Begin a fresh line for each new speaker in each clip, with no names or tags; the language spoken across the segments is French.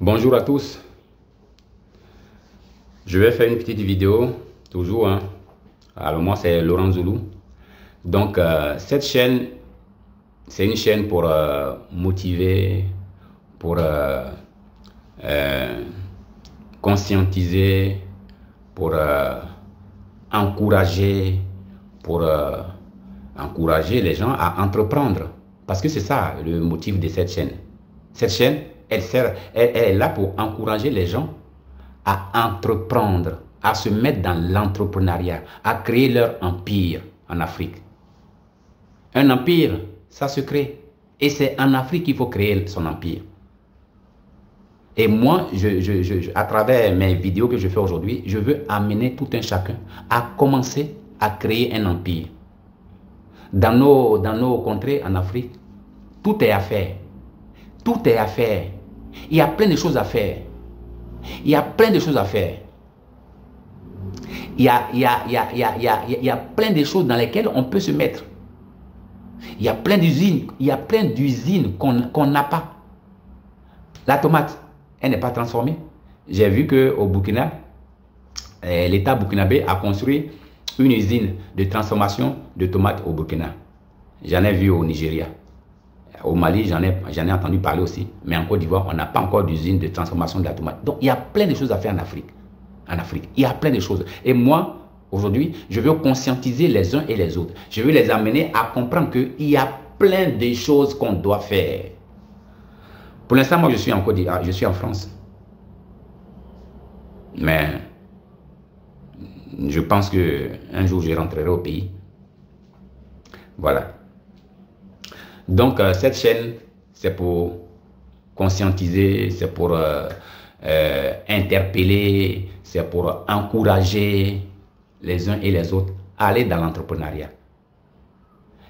Bonjour à tous, je vais faire une petite vidéo, toujours, hein. Alors moi c'est Laurent Zoulou. Donc cette chaîne, c'est une chaîne pour motiver, pour conscientiser, pour encourager, pour encourager les gens à entreprendre. Parce que c'est ça le motif de cette chaîne. Cette chaîne, elle est là pour encourager les gens à entreprendre, à se mettre dans l'entrepreneuriat, à créer leur empire en Afrique. Un empire, ça se crée. Et c'est en Afrique qu'il faut créer son empire. Et moi, à travers mes vidéos que je fais aujourd'hui, je veux amener tout un chacun à commencer à créer un empire. Dans nos contrées en Afrique, tout est à faire. Tout est à faire. Il y a plein de choses à faire. Il y a plein de choses à faire. Il y a plein de choses dans lesquelles on peut se mettre. Il y a plein d'usines. Il y a plein d'usines qu'on n'a pas. La tomate, elle n'est pas transformée. J'ai vu qu'au Burkina, l'État burkinabé a construit une usine de transformation de tomates au Burkina. J'en ai vu au Nigeria. Au Mali, j'en ai entendu parler aussi. Mais en Côte d'Ivoire, on n'a pas encore d'usine de transformation de la tomate. Donc, il y a plein de choses à faire en Afrique. Il y a plein de choses. Et moi, aujourd'hui, je veux conscientiser les uns et les autres. Je veux les amener à comprendre qu'il y a plein de choses qu'on doit faire. Pour l'instant, moi, je suis en Côte d'Ivoire, je suis en France. Mais je pense qu'un jour, je rentrerai au pays. Voilà. Donc, cette chaîne, c'est pour conscientiser, c'est pour interpeller, c'est pour encourager les uns et les autres à aller dans l'entrepreneuriat.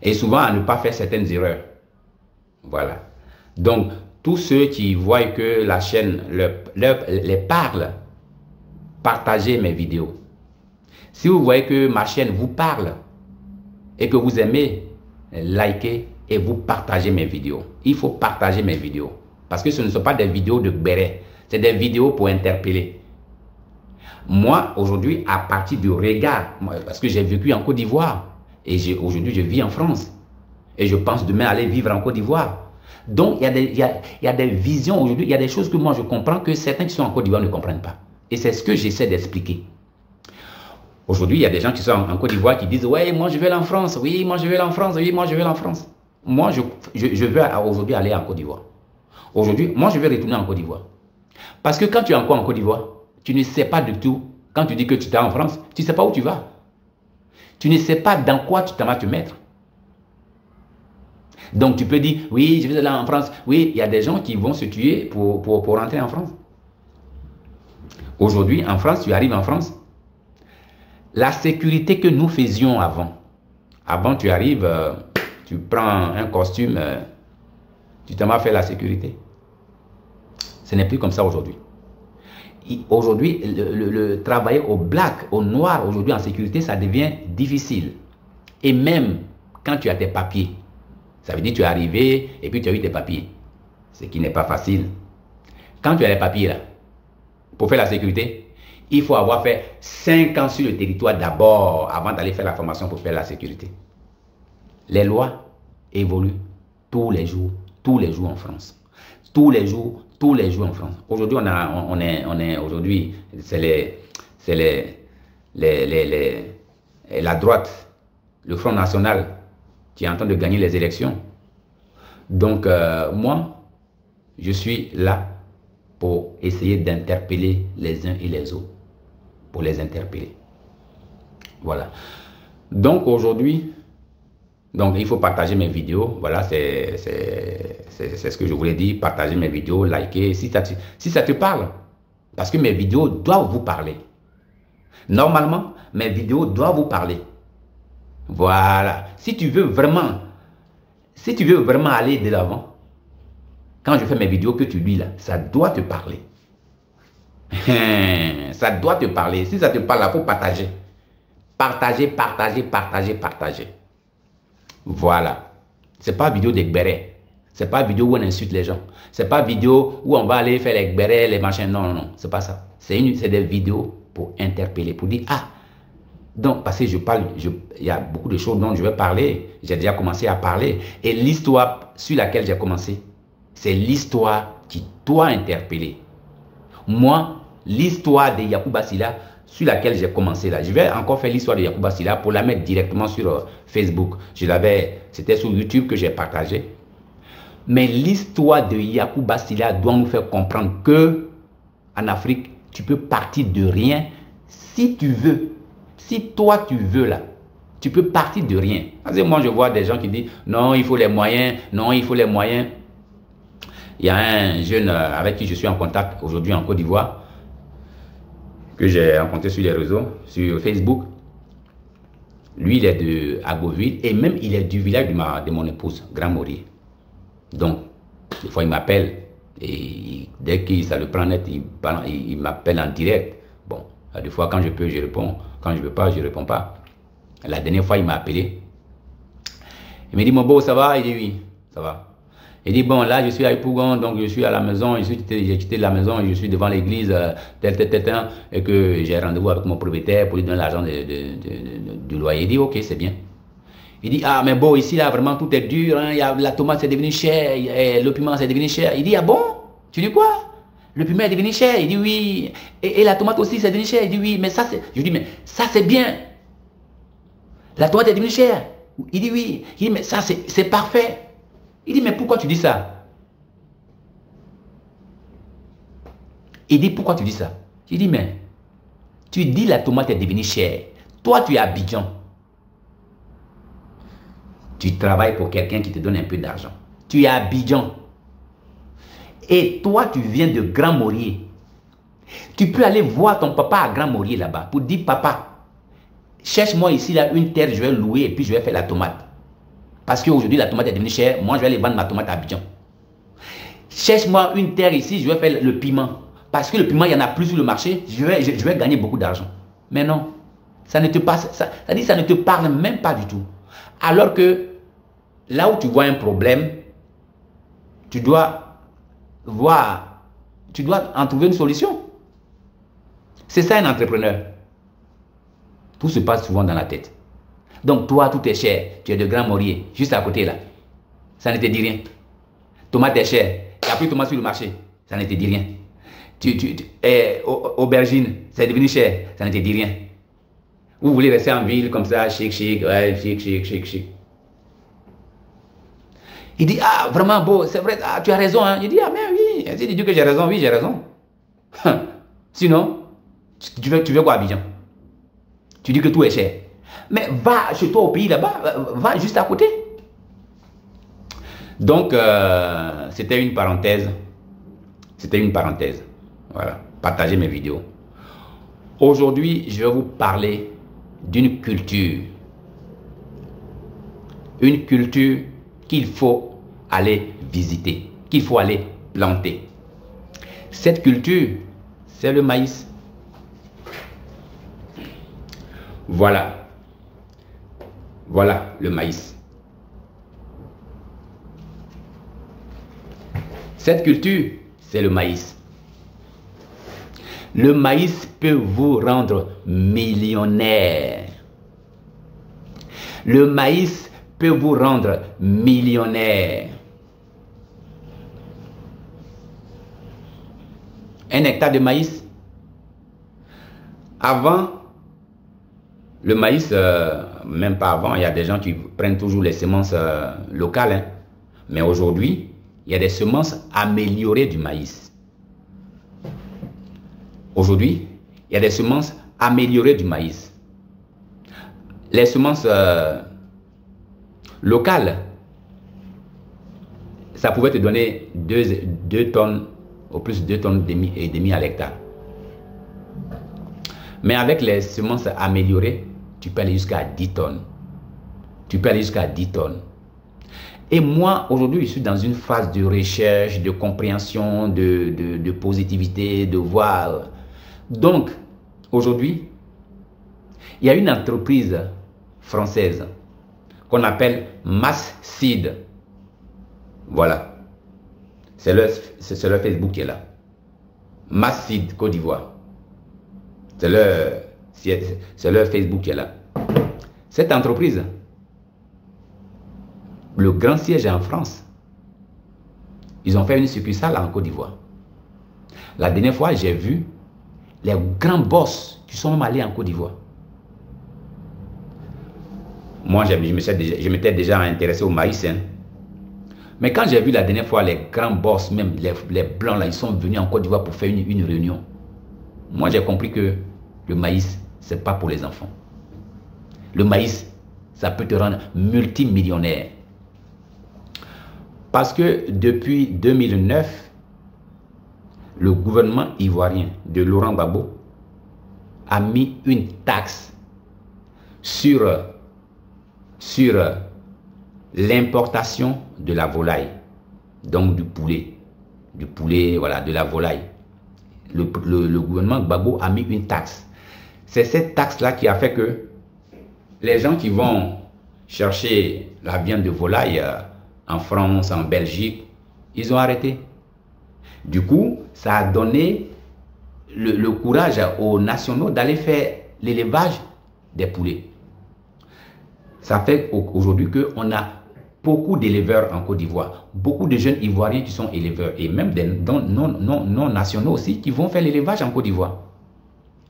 Et souvent, à ne pas faire certaines erreurs. Voilà. Donc, tous ceux qui voient que la chaîne les parle, partagez mes vidéos. Si vous voyez que ma chaîne vous parle et que vous aimez, likez et vous partagez mes vidéos. Il faut partager mes vidéos. Parce que ce ne sont pas des vidéos de béret. C'est des vidéos pour interpeller. Moi, aujourd'hui, à partir du regard, parce que j'ai vécu en Côte d'Ivoire, et aujourd'hui, je vis en France. Et je pense demain aller vivre en Côte d'Ivoire. Donc, il y a des visions aujourd'hui, il y a des choses que moi je comprends que certains qui sont en Côte d'Ivoire ne comprennent pas. Et c'est ce que j'essaie d'expliquer. Aujourd'hui, il y a des gens qui sont en Côte d'Ivoire qui disent « Ouais, moi je vais en France, oui, moi je vais en France, oui, moi je vais en France. » Moi, je veux aujourd'hui aller en Côte d'Ivoire. Aujourd'hui, moi je vais retourner en Côte d'Ivoire. Parce que quand tu es encore en Côte d'Ivoire, tu ne sais pas du tout, quand tu dis que tu es en France, tu ne sais pas où tu vas. Tu ne sais pas dans quoi tu vas te mettre. Donc tu peux dire, oui, je vais aller en France. Oui, il y a des gens qui vont se tuer pour rentrer en France. Aujourd'hui, en France, tu arrives en France. La sécurité que nous faisions avant tu arrives, tu prends un costume, tu t'en vas faire la sécurité. Ce n'est plus comme ça aujourd'hui. Aujourd'hui, le travailler au black, au noir, aujourd'hui en sécurité, ça devient difficile. Et même quand tu as tes papiers, ça veut dire que tu es arrivé et puis tu as eu tes papiers. Ce qui n'est pas facile. Quand tu as les papiers là, pour faire la sécurité, il faut avoir fait 5 ans sur le territoire d'abord avant d'aller faire la formation pour faire la sécurité. Les lois évoluent tous les jours en France. Tous les jours en France. Aujourd'hui, aujourd'hui, c'est la droite, le Front National qui est en train de gagner les élections. Donc, moi, je suis là pour essayer d'interpeller les uns et les autres. Pour les interpeller. Voilà. Donc, aujourd'hui, il faut partager mes vidéos. Voilà, c'est ce que je voulais dire. Partager mes vidéos, liker, si ça te parle. Parce que mes vidéos doivent vous parler. Normalement, mes vidéos doivent vous parler. Voilà. Si tu veux vraiment aller de l'avant, quand je fais mes vidéos que tu lis là, ça doit te parler. Ça doit te parler. Si ça te parle, il faut partager. Partager. Voilà. Ce n'est pas une vidéo de béret. C'est pas vidéo où on insulte les gens. C'est pas vidéo où on va aller faire les bérets, les machins. Non, non, non. C'est pas ça. C'est des vidéos pour interpeller, pour dire, ah, donc, parce que je parle, il y a beaucoup de choses dont je vais parler. J'ai déjà commencé à parler. Et l'histoire sur laquelle j'ai commencé, c'est l'histoire qui doit interpeller. Moi, l'histoire de Yacouba Sylla, sur laquelle j'ai commencé là, je vais encore faire l'histoire de Yacouba Sylla pour la mettre directement sur Facebook. C'était sur YouTube que j'ai partagé. Mais l'histoire de Yacouba Sylla doit nous faire comprendre que en Afrique, tu peux partir de rien si tu veux. Si toi tu veux là, tu peux partir de rien. Parce que moi je vois des gens qui disent non, il faut les moyens, non, il faut les moyens. Il y a un jeune avec qui je suis en contact aujourd'hui en Côte d'Ivoire, que j'ai rencontré sur les réseaux, sur Facebook. Lui, il est de Agoville et même il est du village de mon épouse, Grand Morier. Donc, des fois il m'appelle et dès que ça le prend net, il m'appelle en direct. Bon, des fois quand je peux, je réponds. Quand je ne veux pas, je ne réponds pas. La dernière fois, il m'a appelé. Il me dit, mon beau, ça va? Il dit, oui, ça va. Il dit, bon, là, je suis à Ipougon, donc je suis à la maison, j'ai quitté la maison, je suis devant l'église, et que j'ai rendez-vous avec mon propriétaire pour lui donner l'argent du loyer. Il dit, ok, c'est bien. Il dit, ah, mais bon, ici, là, vraiment, tout est dur, hein, la tomate, c'est devenu cher, le piment, c'est devenu cher. Il dit, ah bon? Tu dis quoi? Le piment est devenu cher. Il dit oui. Et la tomate aussi, c'est devenu cher. Il dit oui. Mais ça, c'est... Je lui dis, mais ça, c'est bien. La tomate est devenue chère. Il dit oui. Il dit, mais ça, c'est parfait. Il dit, mais pourquoi tu dis ça? Il dit, pourquoi tu dis ça? Il dit, mais tu dis la tomate est devenue chère. Toi, tu es à Abidjan. Tu travailles pour quelqu'un qui te donne un peu d'argent. Tu es à Abidjan. Et toi, tu viens de Grand Morier. Tu peux aller voir ton papa à Grand Morier là-bas pour dire, papa, cherche-moi ici là une terre, je vais louer et puis je vais faire la tomate. Parce qu'aujourd'hui, la tomate est devenue chère. Moi, je vais aller vendre ma tomate à Abidjan. Cherche-moi une terre ici, je vais faire le piment. Parce que le piment, il n'y en a plus sur le marché. Je vais gagner beaucoup d'argent. Mais non, ça ne te passe, ça ne te parle même pas du tout. Alors que là où tu vois un problème, tu dois en trouver une solution. C'est ça un entrepreneur. Tout se passe souvent dans la tête. Donc toi, tout est cher. Tu es de Grand Morier, juste à côté là. Ça ne te dit rien. Tomate est cher. Il n'y a plus de tomate sur le marché. Ça ne te dit rien. Aubergine, c'est devenu cher. Ça ne te dit rien. Vous voulez rester en ville comme ça, chic, ouais, chic. Il dit, ah, vraiment beau, c'est vrai, ah, tu as raison. Hein. Il dit, ah, mais oui, si tu dis que j'ai raison, oui, j'ai raison. Sinon, tu veux quoi, Abidjan? Tu dis que tout est cher. Mais va chez toi au pays là-bas, va juste à côté. Donc, c'était une parenthèse. C'était une parenthèse. Voilà, partagez mes vidéos. Aujourd'hui, je vais vous parler d'une culture. Une culture qu'il faut aller visiter, qu'il faut aller planter. Cette culture, c'est le maïs. Voilà. Voilà le maïs. Cette culture, c'est le maïs. Le maïs peut vous rendre millionnaire. Le maïs peut vous rendre millionnaire. Un hectare de maïs. Avant, le maïs, même pas avant, il y a des gens qui prennent toujours les semences locales. Hein. Mais aujourd'hui, il y a des semences améliorées du maïs. Aujourd'hui, il y a des semences améliorées du maïs. Les semences locales, ça pouvait te donner 2 tonnes, au plus 2 tonnes et demi à l'hectare. Mais avec les semences améliorées, tu peux aller jusqu'à 10 tonnes. Tu peux aller jusqu'à 10 tonnes. Et moi, aujourd'hui, je suis dans une phase de recherche, de compréhension, de positivité, de voir. Donc, aujourd'hui, il y a une entreprise française qu'on appelle Mass Seed. Voilà. C'est leur Facebook qui est là. Massid, Côte d'Ivoire. C'est leur Facebook qui est là. Cette entreprise, le grand siège est en France. Ils ont fait une succursale en Côte d'Ivoire. La dernière fois, j'ai vu les grands boss qui sont même allés en Côte d'Ivoire. Moi, je m'étais déjà intéressé au maïs. Hein. Mais quand j'ai vu la dernière fois les grands boss, même les blancs, là, ils sont venus en Côte d'Ivoire pour faire une réunion. Moi, j'ai compris que le maïs, ce n'est pas pour les enfants. Le maïs, ça peut te rendre multimillionnaire. Parce que depuis 2009, le gouvernement ivoirien de Laurent Gbagbo a mis une taxe sur l'importation de la volaille, donc du poulet, voilà, de la volaille. Le gouvernement Gbagbo a mis une taxe. C'est cette taxe-là qui a fait que les gens qui vont chercher la viande de volaille en France, en Belgique, ils ont arrêté. Du coup, ça a donné le courage aux nationaux d'aller faire l'élevage des poulets. Ça fait aujourd'hui qu'on a beaucoup d'éleveurs en Côte d'Ivoire, beaucoup de jeunes Ivoiriens qui sont éleveurs et même des non-nationaux aussi qui vont faire l'élevage en Côte d'Ivoire.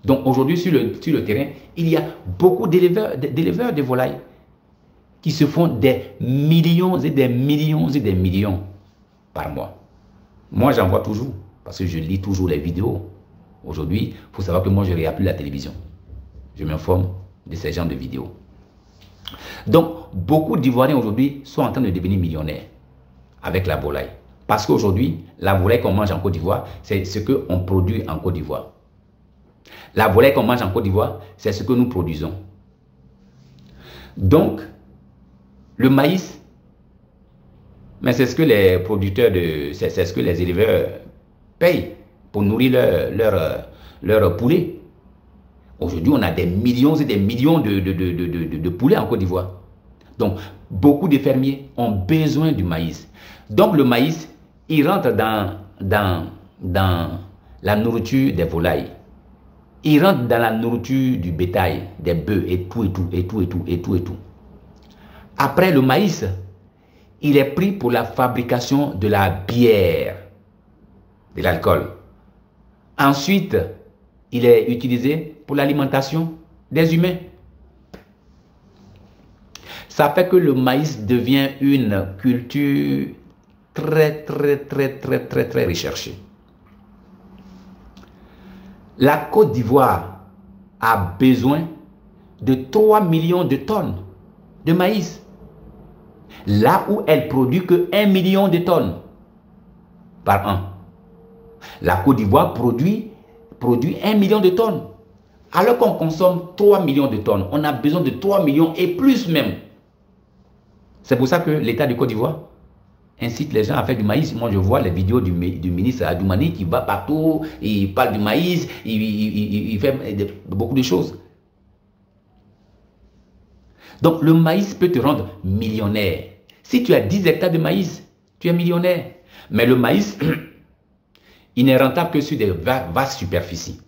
Donc aujourd'hui sur le terrain, il y a beaucoup d'éleveurs de volailles qui se font des millions et des millions et des millions par mois. Moi, j'en vois toujours parce que je lis toujours les vidéos. Aujourd'hui, il faut savoir que moi, je ne regarde plus la télévision. Je m'informe de ces genres de vidéos. Donc, beaucoup d'Ivoiriens aujourd'hui sont en train de devenir millionnaires avec la volaille. Parce qu'aujourd'hui, la volaille qu'on mange en Côte d'Ivoire, c'est ce qu'on produit en Côte d'Ivoire. La volaille qu'on mange en Côte d'Ivoire, c'est ce que nous produisons. Donc, le maïs, mais c'est ce que les producteurs, c'est ce que les éleveurs payent pour nourrir leur poulet. Aujourd'hui, on a des millions et des millions de poulets en Côte d'Ivoire. Donc, beaucoup de fermiers ont besoin du maïs. Donc, le maïs, il rentre dans la nourriture des volailles. Il rentre dans la nourriture du bétail, des bœufs et tout. Après, le maïs, il est pris pour la fabrication de la bière, de l'alcool. Ensuite, il est utilisé pour l'alimentation des humains. Ça fait que le maïs devient une culture très recherchée. La Côte d'Ivoire a besoin de 3 millions de tonnes de maïs. Là où elle produit que 1 million de tonnes par an. La Côte d'Ivoire produit 1 million de tonnes. Alors qu'on consomme 3 millions de tonnes, on a besoin de 3 millions et plus même. C'est pour ça que l'État de Côte d'Ivoire incite les gens à faire du maïs. Moi, je vois les vidéos du ministre Adoumani qui va partout, il parle du maïs, il fait beaucoup de choses. Donc, le maïs peut te rendre millionnaire. Si tu as 10 hectares de maïs, tu es millionnaire. Mais le maïs, il n'est rentable que sur des vastes superficies.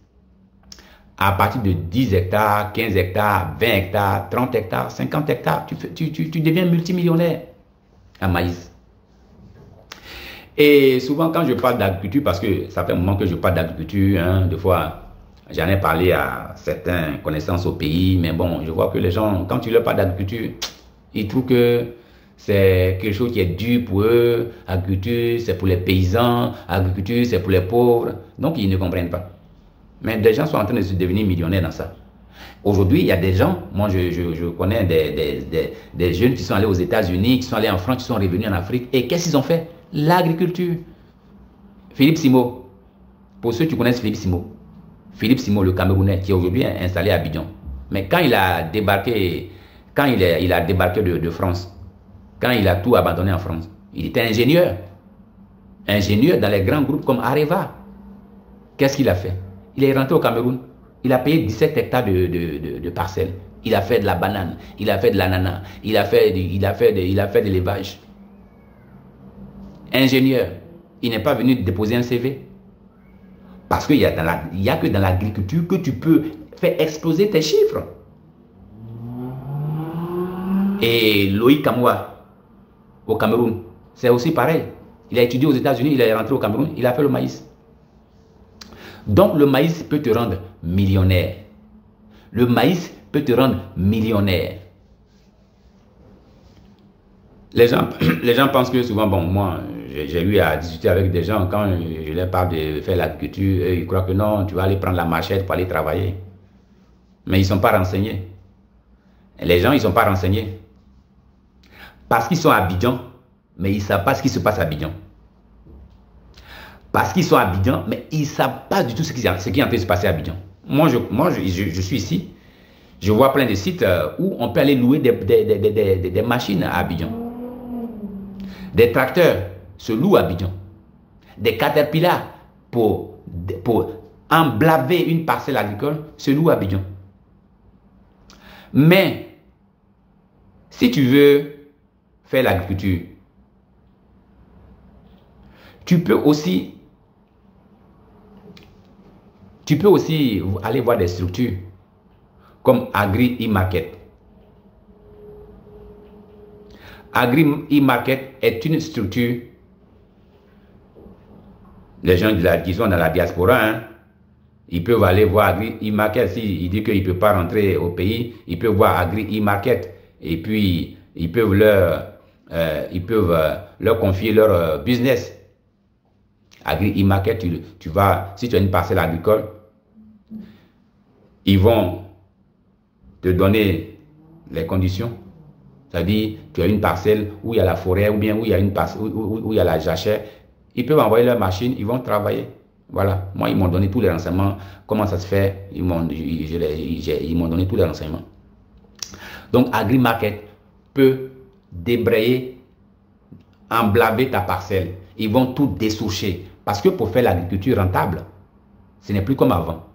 À partir de 10 hectares, 15 hectares, 20 hectares, 30 hectares, 50 hectares, tu deviens multimillionnaire en maïs. Et souvent, quand je parle d'agriculture, parce que ça fait un moment que je parle d'agriculture, hein, des fois, j'en ai parlé à certains connaissances au pays, mais bon, je vois que les gens, quand tu leur parles d'agriculture, ils trouvent que c'est quelque chose qui est dur pour eux. Agriculture, c'est pour les paysans, agriculture, c'est pour les pauvres. Donc, ils ne comprennent pas. Mais des gens sont en train de se devenir millionnaires dans ça. Aujourd'hui, il y a des gens, moi je connais des jeunes qui sont allés aux États-Unis, qui sont allés en France, qui sont revenus en Afrique. Et qu'est-ce qu'ils ont fait? L'agriculture. Philippe Simo, pour ceux qui connaissent Philippe Simo, le Camerounais, qui est aujourd'hui installé à Abidjan. Mais quand il a débarqué, de France, quand il a tout abandonné en France, il était ingénieur. Ingénieur dans les grands groupes comme Areva. Qu'est-ce qu'il a fait? Il est rentré au Cameroun. Il a payé 17 hectares de parcelles. Il a fait de la banane. Il a fait de l'ananas. Il a fait de l'élevage. ingénieur, il n'est pas venu déposer un CV. Parce qu'il y a que dans l'agriculture que tu peux faire exploser tes chiffres. Et Loïc Kamoua, au Cameroun, c'est aussi pareil. Il a étudié aux États-Unis, il est rentré au Cameroun, il a fait le maïs. Donc le maïs peut te rendre millionnaire. Le maïs peut te rendre millionnaire. Les gens pensent que souvent, bon, moi, j'ai eu à discuter avec des gens, quand je leur parle de faire l'agriculture, ils croient que non, tu vas aller prendre la machette pour aller travailler. Mais ils ne sont pas renseignés. Les gens, ils ne sont pas renseignés. Parce qu'ils sont à Abidjan, mais ils ne savent pas ce qui se passe à Abidjan. Parce qu'ils sont à Abidjan, mais ils ne savent pas du tout ce qui est en train de se passer à Abidjan. Moi, je suis ici, je vois plein de sites où on peut aller louer des machines à Abidjan. Des tracteurs se louent à Abidjan. Des caterpillars pour emblaver une parcelle agricole se louent à Abidjan. Mais si tu veux faire l'agriculture, tu peux aussi aller voir des structures comme Agri e-Market. Agri e-Market est une structure, les gens qui sont dans la diaspora, hein, ils peuvent aller voir Agri e-Market. S'il dit qu'il ne peut pas rentrer au pays, ils peuvent voir Agri e-Market. Et puis, ils peuvent leur confier leur business. Agri e-Market, tu vas, si tu as une parcelle agricole, ils vont te donner les conditions. C'est-à-dire, tu as une parcelle où il y a la forêt, ou bien où il y a une parcelle, où il y a la jachère. Ils peuvent envoyer leur machine, ils vont travailler. Voilà. Moi, ils m'ont donné tous les renseignements. Comment ça se fait? Ils m'ont donné tous les renseignements. Donc, Agri-Market peut débrayer, emblaver ta parcelle. Ils vont tout dessoucher. Parce que pour faire l'agriculture rentable, ce n'est plus comme avant.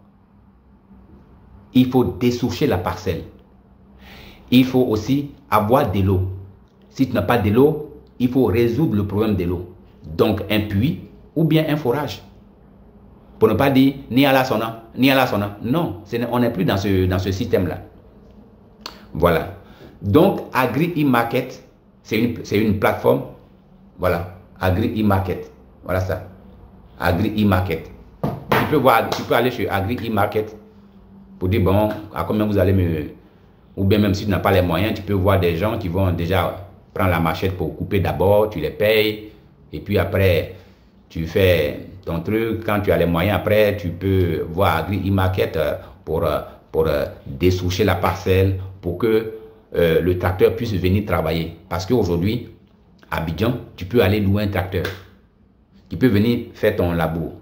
Il faut dessoucher la parcelle. Il faut aussi avoir de l'eau. Si tu n'as pas de l'eau, il faut résoudre le problème de l'eau. Donc, un puits ou bien un forage. Pour ne pas dire ni à la sona, ni à la sona. Non, on n'est plus dans ce système-là. Voilà. Donc, Agri e-Market, c'est une plateforme. Voilà. Agri e-Market. Voilà ça. Agri e-Market. Tu peux aller sur Agri e-Market pour dire, bon, à combien vous allez me... Ou bien même si tu n'as pas les moyens, tu peux voir des gens qui vont déjà prendre la machette pour couper d'abord, tu les payes. Et puis après, tu fais ton truc. Quand tu as les moyens, après, tu peux voir Agri e-Market pour dessoucher la parcelle, pour que le tracteur puisse venir travailler. Parce qu'aujourd'hui, à Abidjan, tu peux aller louer un tracteur. Tu peux venir faire ton labour.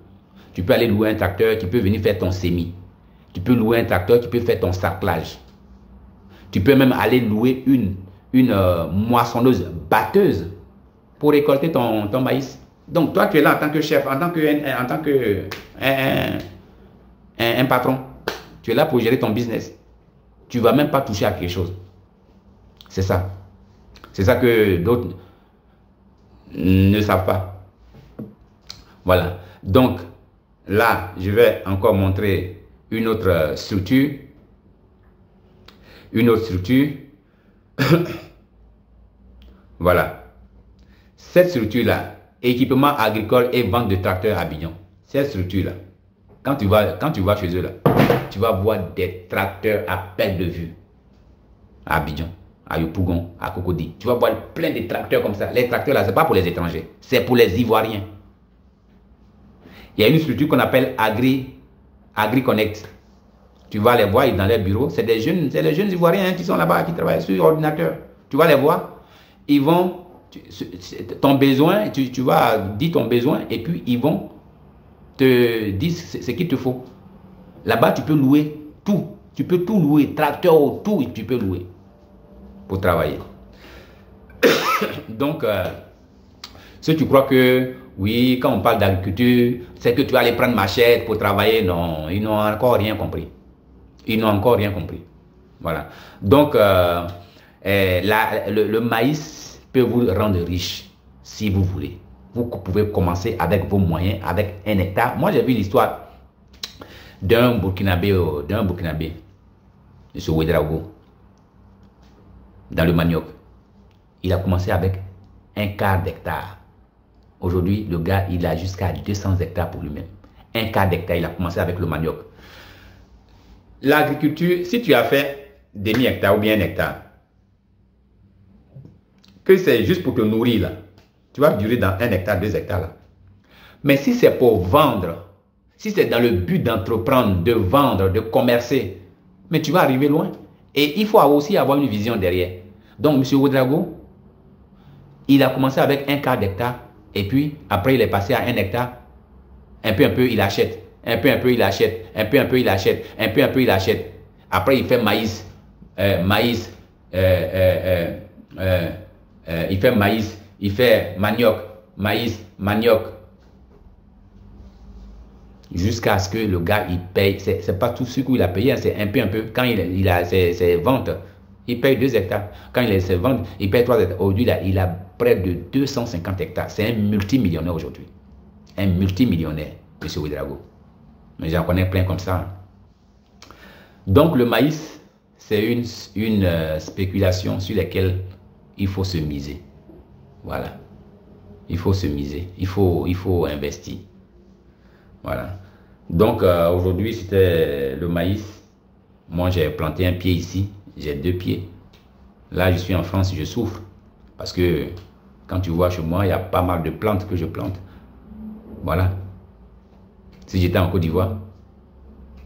Tu peux aller louer un tracteur qui peut venir faire ton semis. Tu peux louer un tracteur qui peut faire ton sarclage. Tu peux même aller louer une moissonneuse batteuse pour récolter ton maïs. Donc toi, tu es là en tant que chef, en tant que un patron. Tu es là pour gérer ton business. Tu ne vas même pas toucher à quelque chose. C'est ça. C'est ça que d'autres ne savent pas. Voilà. Donc, là, je vais encore montrer une autre structure. Une autre structure. Voilà. Cette structure-là, équipement agricole et vente de tracteurs à Abidjan. Cette structure-là, quand tu vas chez eux, là, tu vas voir des tracteurs à perte de vue. À Abidjan, à Yopougon, à Cocody. Tu vas voir plein de tracteurs comme ça. Les tracteurs là, ce n'est pas pour les étrangers, c'est pour les Ivoiriens. Il y a une structure qu'on appelle Agri Connect. Tu vas les voir dans les bureaux. C'est les jeunes Ivoiriens qui sont là-bas, qui travaillent sur ordinateur. Tu vas les voir. Ils vont, ton besoin, tu vas dire ton besoin et puis ils vont te dire ce qu'il te faut. Là-bas, tu peux louer tout. Tu peux tout louer. Tracteur, tout, tu peux louer pour travailler. Donc, si tu crois que, oui, quand on parle d'agriculture, c'est que tu vas aller prendre machette pour travailler. Non, ils n'ont encore rien compris. Ils n'ont encore rien compris. Voilà. Donc, le maïs peut vous rendre riche si vous voulez. Vous pouvez commencer avec vos moyens, avec 1 hectare. Moi, j'ai vu l'histoire d'un Burkinabé, M. Ouedraogo, dans le manioc. Il a commencé avec 1/4 d'hectare. Aujourd'hui, le gars, il a jusqu'à 200 hectares pour lui-même. 1/4 d'hectare, il a commencé avec le manioc. L'agriculture, si tu as fait demi-hectare ou bien 1 hectare, que c'est juste pour te nourrir là, tu vas durer dans 1 hectare, 2 hectares là. Mais si c'est pour vendre, si c'est dans le but d'entreprendre, de vendre, de commercer, mais tu vas arriver loin. Et il faut aussi avoir une vision derrière. Donc, M. Ouedraogo, il a commencé avec 1/4 d'hectare. Et puis, après, il est passé à 1 hectare. Un peu, il achète. Un peu, il achète. Un peu, il achète. Un peu, il achète. Après, il fait maïs. Il fait maïs. Il fait manioc. Maïs, manioc. Jusqu'à ce que le gars, il paye. C'est pas tout ce qu'il a payé, hein, c'est un peu. Quand il a ses ventes, il paye 2 hectares. Quand il a ses ventes, il paye 3 hectares. Aujourd'hui, il a près de 250 hectares. C'est un multimillionnaire aujourd'hui. Un multimillionnaire, M. Ouedraogo. Mais j'en connais plein comme ça. Donc, le maïs, c'est une spéculation sur laquelle il faut se miser. Voilà. Il faut se miser. Il faut investir. Voilà. Donc, aujourd'hui, c'était le maïs. Moi, j'ai planté un pied ici. J'ai 2 pieds. Là, je suis en France, je souffre. Parce que, quand tu vois chez moi, il y a pas mal de plantes que je plante. Voilà. Si j'étais en Côte d'Ivoire,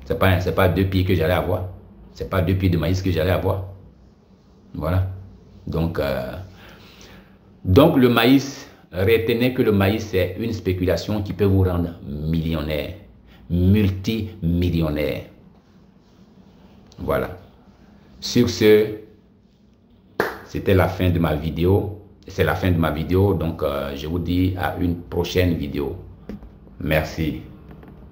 c'est pas 2 pieds que j'allais avoir. C'est pas 2 pieds de maïs que j'allais avoir. Voilà. Donc le maïs, retenez que le maïs, c'est une spéculation qui peut vous rendre millionnaire, multimillionnaire. Voilà. Sur ce, c'était la fin de ma vidéo. C'est la fin de ma vidéo, donc je vous dis à une prochaine vidéo. Merci.